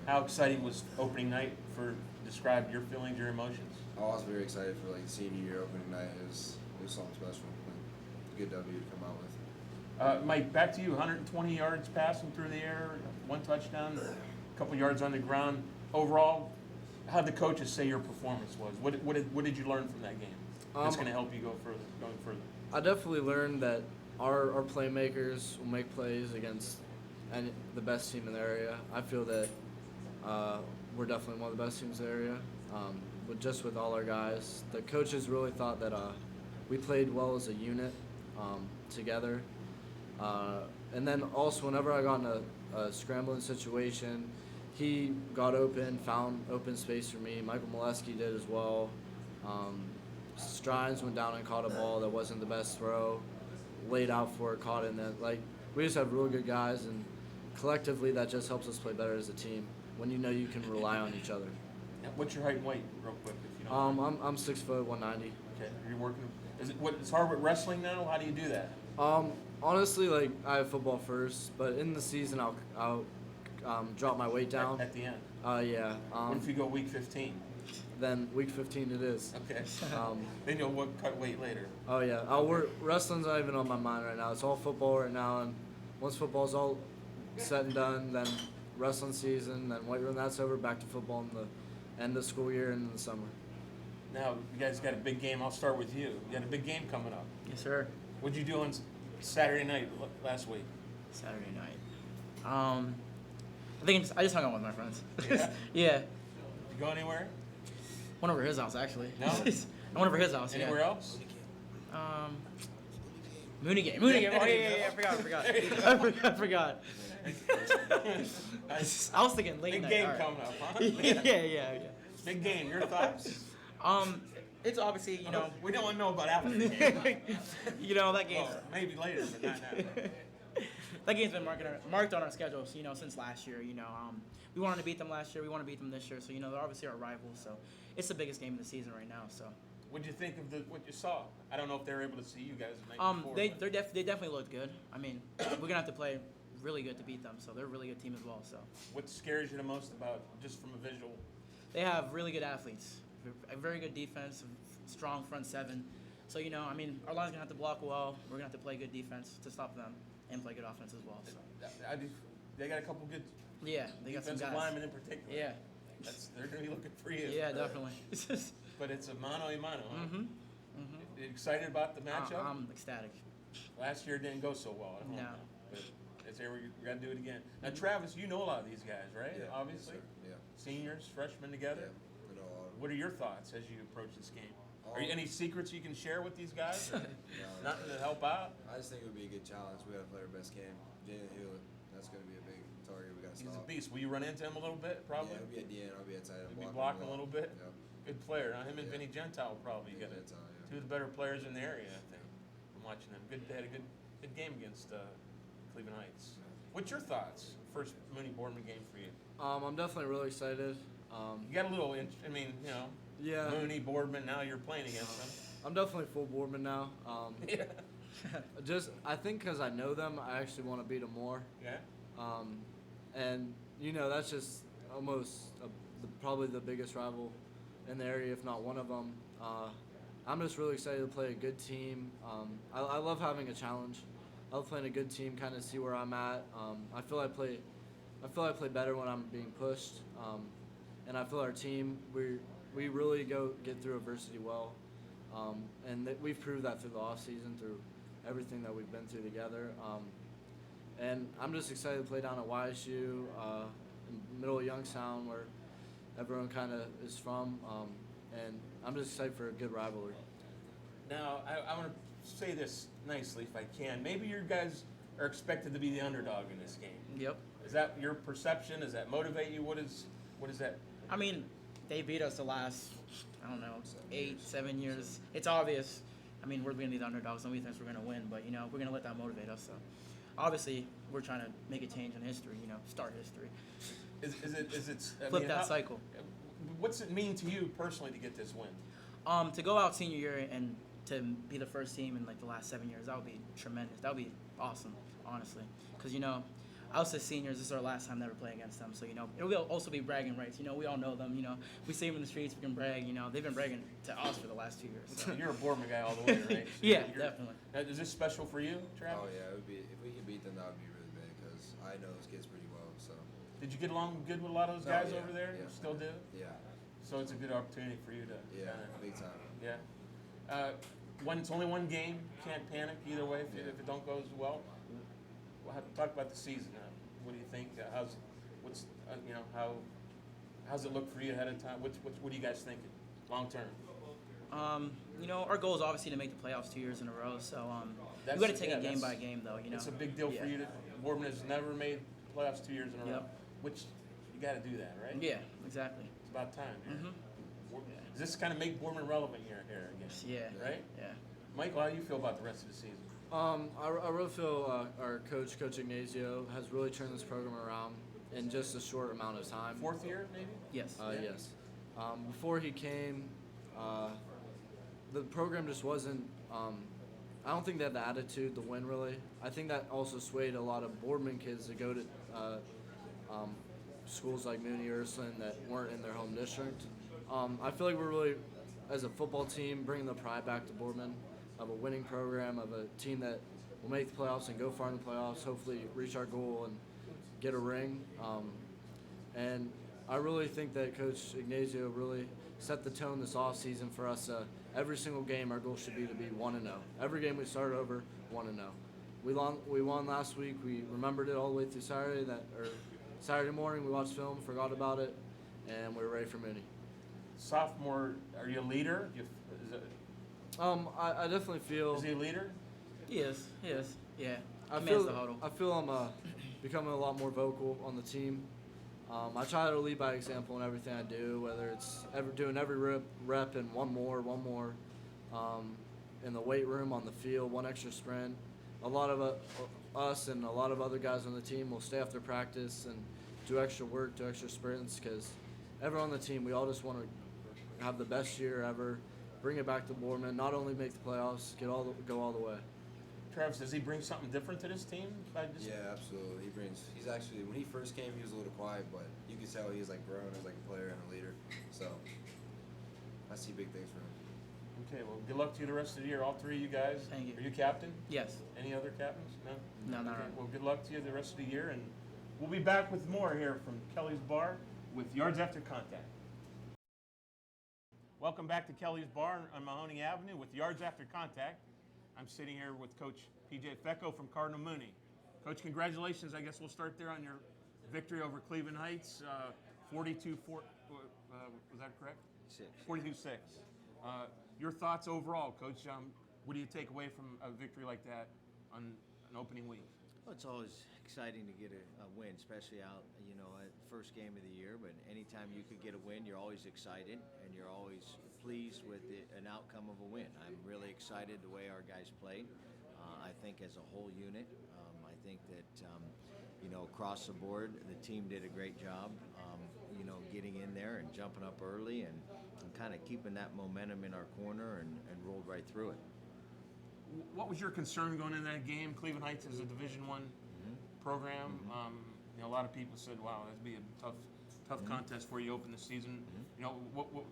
How exciting was opening night for describe your feelings, your emotions? I was very excited for like senior year opening night. It was something special. Like, a good W to come out with. Mike, back to you. 120 yards passing through the air, one touchdown, a couple yards on the ground. Overall, how did the coaches say your performance was? What did you learn from that game? That's going to help you going further. I definitely learned that our playmakers will make plays against the best team in the area. I feel that we're definitely one of the best teams in the area. With all our guys, the coaches really thought that we played well as a unit together. And then also, whenever I got in a scrambling situation, he got open, found open space for me. Michael Molesky did as well. Strines went down and caught a ball that wasn't the best throw, laid out for it, caught it. And then, we just have really good guys, and collectively that just helps us play better as a team when you know you can rely on each other. Now, what's your height and weight, real quick, if you don't mind? I'm 6 foot 190. Okay, are you working? It's hard with wrestling now? How do you do that? Honestly, I have football first, but in the season I'll drop my weight down. At the end. Yeah. What if you go week 15? Then week 15 it is. Okay. Then you'll cut weight later. Oh yeah. Wrestling's not even on my mind right now. It's all football right now, and once football's all said and done, then wrestling season, then weight room, that's over. Back to football in the end of school year and in the summer. Now, you guys got a big game. I'll start with you. You got a big game coming up. Yes, sir. What'd you do on Saturday night last week? Saturday night. I think I just hung out with my friends. Yeah? Yeah. Did you go anywhere? Went over his house actually. No? I went over his house. Anywhere Yeah. else? Mooney game. Oh yeah. I forgot. I was thinking late Big night. game all right. coming up, huh? Yeah. Big game. Your thoughts? It's obviously We don't want to know about after the game. That game. Well, maybe later, but not now. That game's been marked on our schedule, since last year. We wanted to beat them last year. We want to beat them this year. So they're obviously our rivals. So it's the biggest game of the season right now. So. What'd you think of what you saw? I don't know if they were able to see you guys the night before. They definitely looked good. I mean, we're gonna have to play really good to beat them. So they're a really good team as well. So. What scares you the most about just from a visual? They have really good athletes, a very good defense, strong front seven. So our line's gonna have to block well. We're gonna have to play good defense to stop them and play good offense as well. So. They got a couple good Yeah, they got some defensive guys. linemen in particular. Yeah. They're going to be looking for you. Yeah, definitely. But it's a mano-a-mano, huh? Mm-hmm. You excited about the matchup? I'm ecstatic. Last year it didn't go so well at home. No. But it's here we got to do it again. Now, Travis, you know a lot of these guys, right? Yeah, Obviously. yes, sir. Yeah. Seniors, freshmen together. Yeah. I know all of them. What are your thoughts as you approach this game? Are you any secrets you can share with these guys? Or No, nothing to help out? I just think it would be a good challenge. We got to play our best game. Jalen Hewlett, that's going to be a big target. We got to He's a stop. beast. Will you run into him a little bit, probably? Yeah, I'll be at the end. I'll be at tight end. You'll be blocking a little bit? Yep. Good player. Now, him and Yeah. Vinny Gentile probably Yeah, got Gentile, yeah. two of the better players in the area, I think. I'm watching them. They had a good game against Cleveland Heights. What's your thoughts? First Mooney Boardman game for you. I'm definitely really excited. You got a little, Yeah. Mooney, Boardman, now you're playing against them. I'm definitely full Boardman now. Yeah. I think because I know them, I actually want to beat them more. Yeah? And that's just almost probably the biggest rival in the area, if not one of them. I'm just really excited to play a good team. I love having a challenge. I love playing a good team, kind of see where I'm at. I feel I play better when I'm being pushed, and I feel our team we really get through adversity well, and we've proved that through the off season, through everything that we've been through together. And I'm just excited to play down at YSU, in middle of Youngstown, where everyone kind of is from, and I'm just excited for a good rivalry. Now, I want to say this nicely if I can. Maybe your guys are expected to be the underdog in this game. Yep. Is that your perception? Does that motivate you? What is that? I mean, they beat us the last, 7 years. It's obvious. I mean, we're going to be the underdogs, and we think we're going to win, but, we're going to let that motivate us. So, obviously, we're trying to make a change in history, start history. Flip that cycle. What's it mean to you personally to get this win? To go out senior year and to be the first team in, the last 7 years, that would be tremendous. That would be awesome, honestly. Because, us as seniors, this is our last time ever playing against them. So, you know, it will also be bragging rights. You know, we all know them. You know, we see them in the streets, we can brag. You know, they've been bragging to us for the last 2 years. So. You're a Boardman guy all the way, right? So Yeah, you're- definitely. Is this special for you, Travis? Oh yeah, it would be if we could beat them, that would be really big because I know those kids pretty well. So Did you get along good with a lot of those Oh, guys yeah, over there? yeah. Still do? yeah, So it's a good opportunity for you to. yeah, kinda- big time. Yeah. It's only one game. Can't panic either way if it don't go as well. Talk about the season. What do you think? How's it look for you ahead of time? What are you guys thinking, long term? You know, our goal is obviously to make the playoffs 2 years in a row. So That's- we got to take yeah, it game that's- by game, though. You know, It's a big deal for Yeah. you. Boardman has never made playoffs 2 years in a row. Yep. Which you got to do that, right? Yeah, exactly. It's about time. Yeah. Mhm. Does this kind of make Boardman relevant here again? Yeah. Right? Yeah. Michael, how do you feel about the rest of the season? I really feel our coach, Coach Ignazio, has really turned this program around in just a short amount of time. Fourth year, maybe? Yes. Yeah. Yes. Before he came, the program just wasn't. I don't think they had the attitude to win, really. I think that also swayed a lot of Boardman kids to go to schools like Mooney Ursuline that weren't in their home district. I feel like we're really, as a football team, bringing the pride back to Boardman of a winning program, of a team that will make the playoffs and go far in the playoffs, hopefully reach our goal and get a ring. And I really think that Coach Ignazio really set the tone this offseason for us. Every single game, our goal should be to be 1-0. Every game we start over, 1-0. We won last week. We remembered it all the way through Saturday morning. We watched film, forgot about it, and we were ready for Mooney. Sophomore, are you a leader? I definitely feel. Is he a leader? He is. He is. Yeah. I Commands the huddle. feel I'm becoming a lot more vocal on the team. I try to lead by example in everything I do, whether it's doing every rep and one more, in the weight room, on the field, one extra sprint. A lot of us and a lot of other guys on the team will stay after practice and do extra work, do extra sprints, because everyone on the team, we all just want to have the best year ever, bring it back to Boardman, not only make the playoffs, go all the way. Travis, does he bring something different to this team? Yeah, absolutely. He's actually, when he first came, he was a little quiet, but you can tell he's like grown as like a player and a leader. So I see big things for him. Okay, well, good luck to you the rest of the year, all three of you guys. Thank you. Are you captain? Yes. Any other captains? No? No, not Okay, really. well, good luck to you the rest of the year, and we'll be back with more here from Kelly's Bar with Yards After Contact. Welcome back to Kelly's Bar on Mahoney Avenue with Yards After Contact. I'm sitting here with Coach P.J. Fecco from Cardinal Mooney. Coach, congratulations. I guess we'll start there on your victory over Cleveland Heights, 42-4. Was that correct? 42-6. Your thoughts overall, Coach? What do you take away from a victory like that on an opening week? Well, it's always exciting to get a win, especially out, at first game of the year. But anytime you could get a win, you're always excited and you're always pleased with an outcome of a win. I'm really excited the way our guys played. I think as a whole unit, I think that, across the board, the team did a great job, getting in there and jumping up early and kind of keeping that momentum in our corner and rolled right through it. What was your concern going into that game? Cleveland Heights is a Division I program. A lot of people said, "Wow, that'd be a tough contest for you to open the season."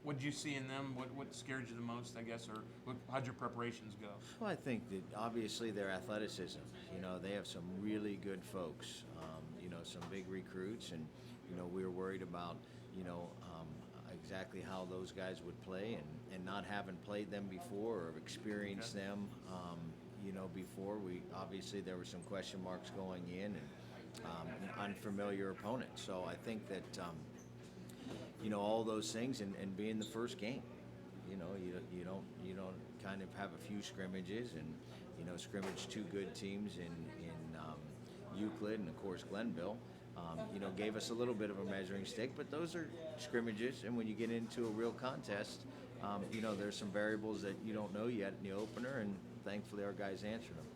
What did you see in them? What scared you the most, I guess, or how'd your preparations go? Well, I think that obviously their athleticism. They have some really good folks. Some big recruits, and we were worried about exactly how those guys would play, and not having played them before or experienced them, before. Obviously there were some question marks going in, and an unfamiliar opponent. So I think that all those things, and being the first game, you don't kind of have a few scrimmages, and scrimmage two good teams in Euclid and of course Glenville. Gave us a little bit of a measuring stick, but those are scrimmages, and when you get into a real contest, there's some variables that you don't know yet in the opener, and thankfully our guys answered them.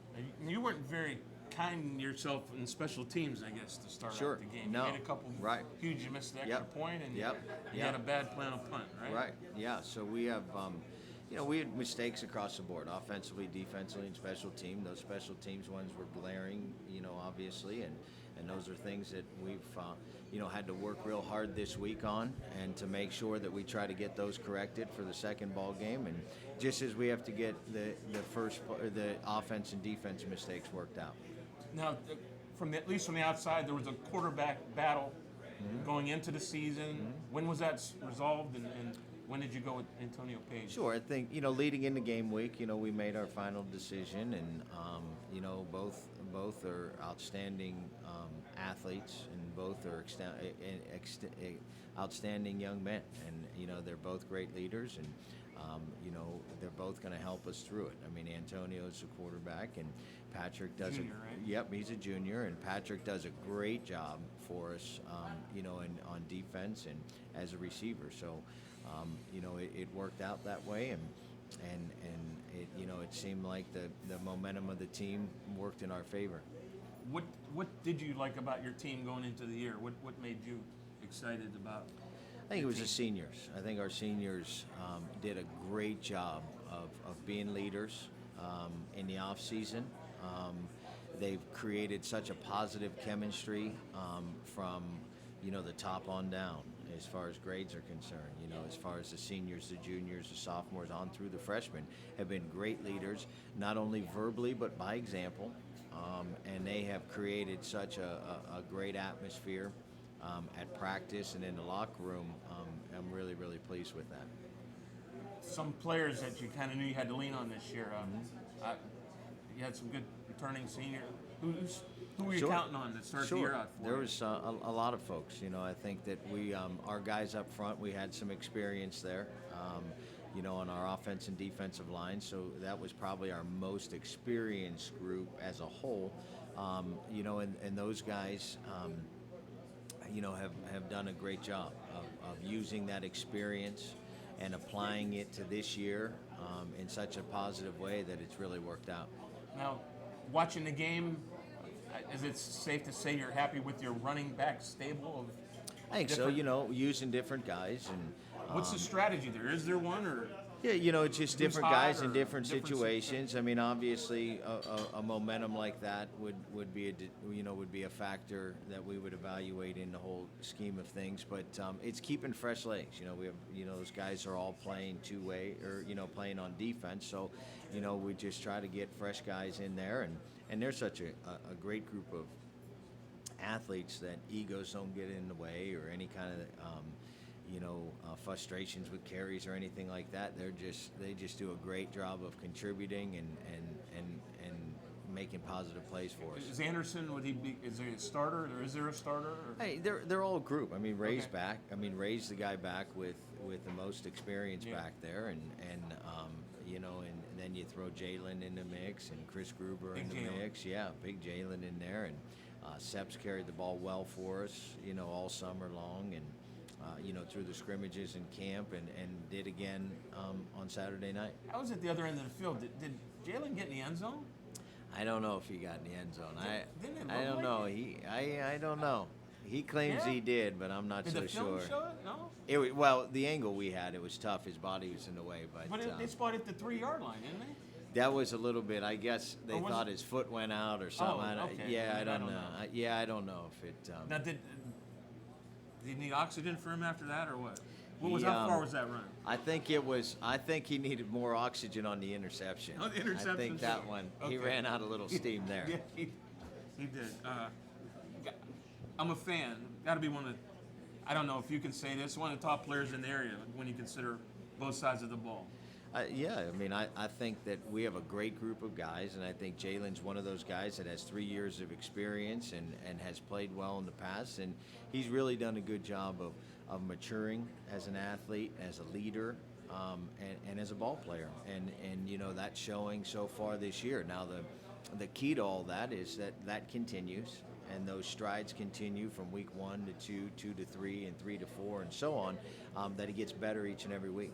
And you weren't very kind yourself in special teams, I guess, to start Sure. out the game. No. You made a couple huge, you missed the extra point, and you had a bad play on punt, right? Right. Yeah. So we have, you know, we had mistakes across the board, offensively, defensively, and special team. Those special teams ones were glaring, you know, obviously, and those are things that we've, you know, had to work real hard this week on, and to make sure that we try to get those corrected for the second ball game, and just as we have to get the offense and defense mistakes worked out. Now, at least from the outside, there was a quarterback battle going into the season. When was that resolved, and when did you go with Antonio Page? Sure, I think, you know, leading into game week, you know, we made our final decision, and you know, both are outstanding athletes, and both are outstanding young men, and you know, they're both great leaders, and you know, they're both going to help us through it. I mean, Antonio's a quarterback, and Patrick does Junior, right? Yep, he's a junior, and Patrick does a great job for us, you know, on defense and as a receiver. So, you know, it worked out that way, and it, you know, it seemed like the momentum of the team worked in our favor. What did you like about your team going into the year? What made you excited about? I think it was the seniors. I think our seniors did a great job of being leaders in the off season. They've created such a positive chemistry from, you know, the top on down as far as grades are concerned. You know, as far as the seniors, the juniors, the sophomores, on through the freshmen have been great leaders, not only verbally but by example. And they have created such a great atmosphere at practice and in the locker room. I'm really, really pleased with that. Some players that you kind of knew you had to lean on this year. You had some good returning senior. Who were you Sure. counting on to start the year out for? There was a lot of folks. You know, I think that we, our guys up front, we had some experience there. You know, on our offense and defensive line, so that was probably our most experienced group as a whole. You know, and those guys, you know, have done a great job of using that experience and applying it to this year in such a positive way that it's really worked out. Now, watching the game, is it safe to say you're happy with your running back stable? I think so. You know, using different guys, and What's the strategy there? Is there one, or yeah, you know, it's just Who's different hot guys in or different different situations. I mean, obviously, a momentum like that would be would be a factor that we would evaluate in the whole scheme of things. But it's keeping fresh legs. You know, we have, you know, those guys are all playing two-way, or you know, playing on defense. So, you know, we just try to get fresh guys in there, and they're such a great group of athletes that egos don't get in the way, or any kind of frustrations with carries or anything like that. They just do a great job of contributing and making positive plays for us. is Anderson? Is he a starter, or is there a starter? Or? Hey, they're all a group. I mean, Ray's Okay. back. I mean, Ray's the guy back with the most experience Yeah. back there, and you know, and then you throw Jalen in the mix, and Chris Gruber in Big the Jalen. mix. Yeah, big Jalen in there, and Seps carried the ball well for us, you know, all summer long, and you know, through the scrimmages in camp, and did again on Saturday night. How was it the other end of the field? Did Jalen get in the end zone? I don't know if he got in the end zone. Didn't it I look don't like know. it? I don't know. He claims Yeah? he did, but I'm not Did so the film sure. show it? No. Well, the angle we had, it was tough. His body was in the way, But they spotted at the 3-yard line, didn't they? that was a little bit. I guess they Or was thought it- his foot went out or something. Oh, okay. Yeah, I I don't don't know. know. I don't know if it. Now, did he need oxygen for him after that, or what? He, How far was that run? I think it was. I think he needed more oxygen on the interception. On the interception, I think that sure. one. He Okay. ran out a little steam there. Yeah, he did. I'm a fan. Got to be one of, I don't know if you can say this, one of the top players in the area when you consider both sides of the ball. Yeah, I mean, I think that we have a great group of guys, and I think Jalen's one of those guys that has 3 years of experience and has played well in the past, and he's really done a good job of maturing as an athlete, as a leader, and as a ball player, and you know, that's showing so far this year. Now the key to all that is that continues, and those strides continue from week 1 to 2, 2 to 3, and 3 to 4, and so on. That he gets better each and every week.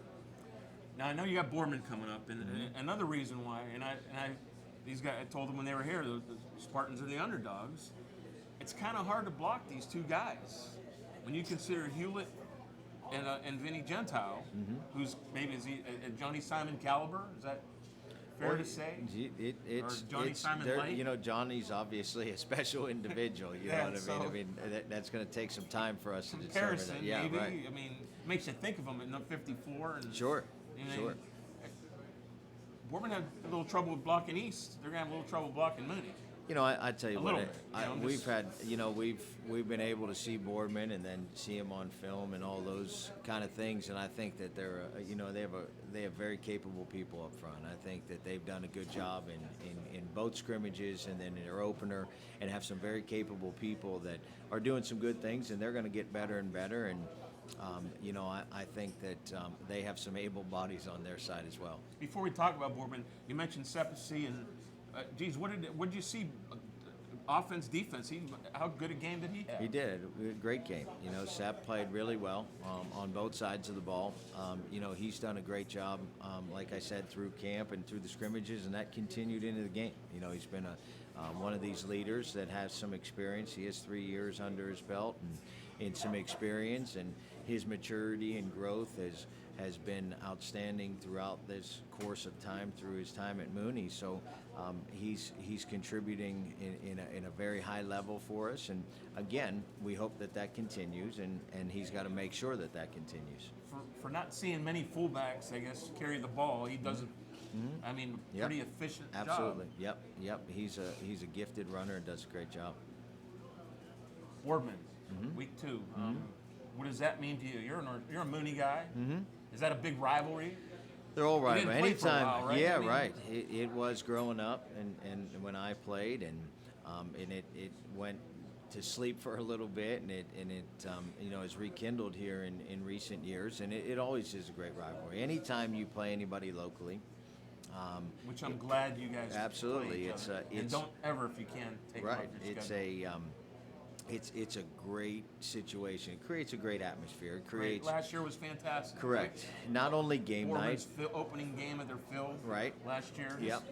Now I know you got Boardman coming up, and another reason why, and I these guys, I told them when they were here, the Spartans are the underdogs. It's kind of hard to block these two guys when you consider Hewlett and Vinny Gentile, Mm-hmm. who's maybe is he a Johnny Simon caliber? Is that fair to say? It's Johnny Simon there- Light? You know, Johnny's obviously a special individual. You Yeah, know what I mean? so- I mean, that's going to take some time for us to determine Comparison, that. Yeah, maybe. right. I mean, makes you think of him at 54. And, Sure, you know, sure. Boardman had a little trouble with blocking East. They're gonna have a little trouble blocking Mooney. You know, I tell you A what, little bit, you know, we've just- had, you know, we've been able to see Boardman and then see him on film and all those kind of things, and I think that they're, you know, they have very capable people up front. I think that they've done a good job in both scrimmages and then in their opener, and have some very capable people that are doing some good things, and they're going to get better and better. And you know, I think that they have some able bodies on their side as well. Before we talk about Boardman, you mentioned Sepasi and, geez, what did you see? Offense, defense. How good a game did he have? He did. A great game. You know, Sap played really well on both sides of the ball. You know, he's done a great job, like I said, through camp and through the scrimmages, and that continued into the game. You know, he's been one of these leaders that has some experience. He has 3 years under his belt and some experience, and his maturity and growth has been outstanding throughout this course of time through his time at Mooney. So he's contributing in a very high level for us. And again, we hope that continues, and he's got to make sure that continues. For not seeing many fullbacks, I guess, carry the ball, he does I mean, Yep. pretty efficient Absolutely. job. Yep. He's a gifted runner and does a great job. Boardman, week 2. What does that mean to you? You're a Mooney guy. Is that a big rivalry? They're all right. didn't But play for a anytime, while, right? yeah, I mean- right. It was growing up, and when I played, and it went to sleep for a little bit, and it you know, is rekindled here in recent years, and it always is a great rivalry. Anytime you play anybody locally, Which I'm glad you guys Absolutely. play each It's, other. And it's- don't ever, if you can, take right? off your It's schedule. it's a great situation. It creates a great atmosphere. It Great. creates Last year was fantastic. correct. Not only game Boardman's night. opening game of their field. Right. Last year. Yep.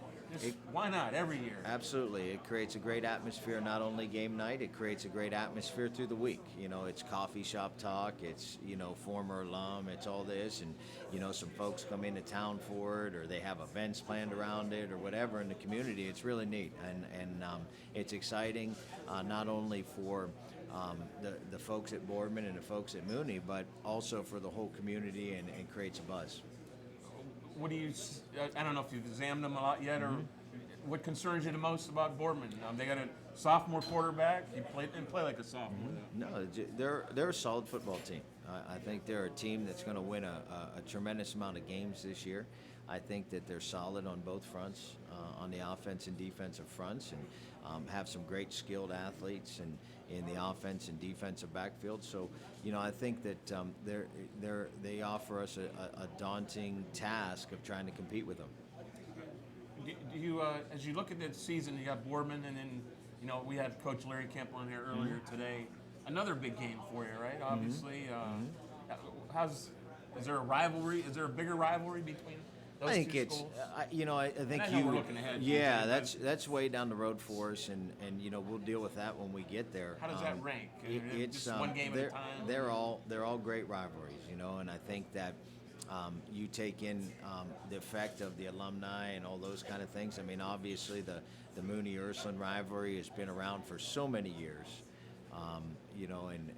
Why not every year? Absolutely. It creates a great atmosphere, not only game night, it creates a great atmosphere through the week. You know, it's coffee shop talk, it's, you know, former alum, it's all this, and, you know, some folks come into town for it, or they have events planned around it, or whatever in the community. It's really neat, and it's exciting, not only for the folks at Boardman and the folks at Mooney, but also for the whole community, and it creates a buzz. What do you? I don't know if you've examined them a lot yet, or what concerns you the most about Boardman? They got a sophomore quarterback. He didn't play like a sophomore. No, they're a solid football team. I think they're a team that's going to win a tremendous amount of games this year. I think that they're solid on both fronts, on the offense and defensive fronts, and have some great skilled athletes in the offense and defensive backfield. So, you know, I think that they offer us a daunting task of trying to compete with them. Do you, as you look at the season, you got Boardman, and then, you know, we had Coach Larry Kemp on here earlier today. Another big game for you, right? Obviously, is there a rivalry? Is there a bigger rivalry between those I think two it's, schools? you know, I think I know we're looking ahead, Yeah, but- that's way down the road for us, and you know, we'll deal with that when we get there. How does that rank? It's Just one game at a they're- time? They're all great rivalries, you know, and I think that you take in the effect of the alumni and all those kind of things. I mean, obviously the Mooney Ursuline rivalry has been around for so many years, you know, and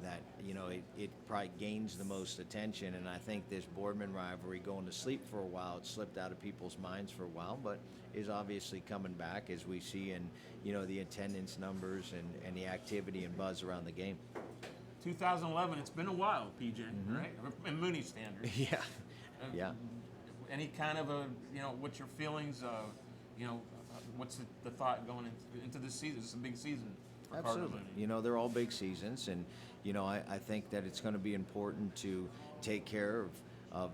that, you know, it probably gains the most attention. And I think this Boardman rivalry going to sleep for a while, it slipped out of people's minds for a while, but is obviously coming back as we see in, you know, the attendance numbers and the activity and buzz around the game. 2011. It's been a while, PJ, right? In Mooney standards. Yeah, Uh, yeah. Any kind of a, you know, what's your feelings? You know, what's the thought going into this season? It's a big season for Cardinal Absolutely. Mooney. You know, they're all big seasons, and, you know, I think that it's going to be important to take care of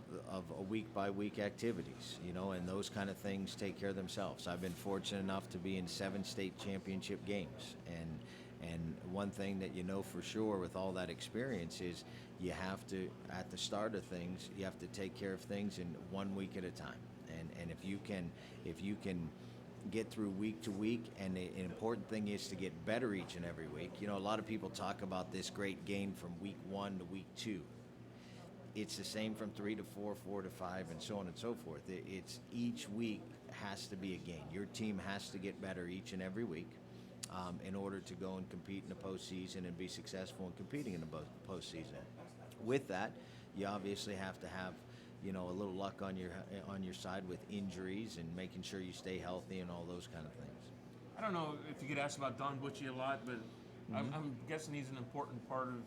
a week-by-week activities, you know, and those kind of things take care of themselves. I've been fortunate enough to be in 7 state championship games, and one thing that you know for sure with all that experience is you have to, at the start of things, you have to take care of things in 1 week at a time. And if you can get through week to week, and an important thing is to get better each and every week. You know, a lot of people talk about this great gain from week 1 to week 2. it's the same from 3 to 4, 4 to 5, and so on and so forth. It's each week has to be a gain. Your team has to get better each and every week in order to go and compete in the postseason and be successful in competing in the postseason. With that, you obviously have to have, you know, a little luck on your side with injuries and making sure you stay healthy and all those kind of things. I don't know if you get asked about Don Butchie a lot, but I'm guessing he's an important part of,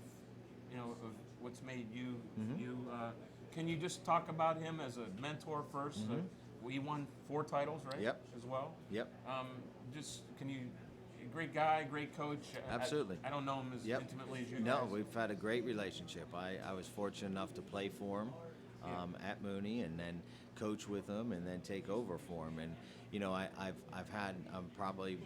you know, of what's made you you. Can you just talk about him as a mentor first? We won 4 titles, right? Yep. As well. Yep. Just can you? Great guy, great coach. Absolutely. I don't know him as Yep. intimately as you No, guys. we've had a great relationship. I was fortunate enough to play for him at Mooney, and then coach with him, and then take over for him. And you know, I've had probably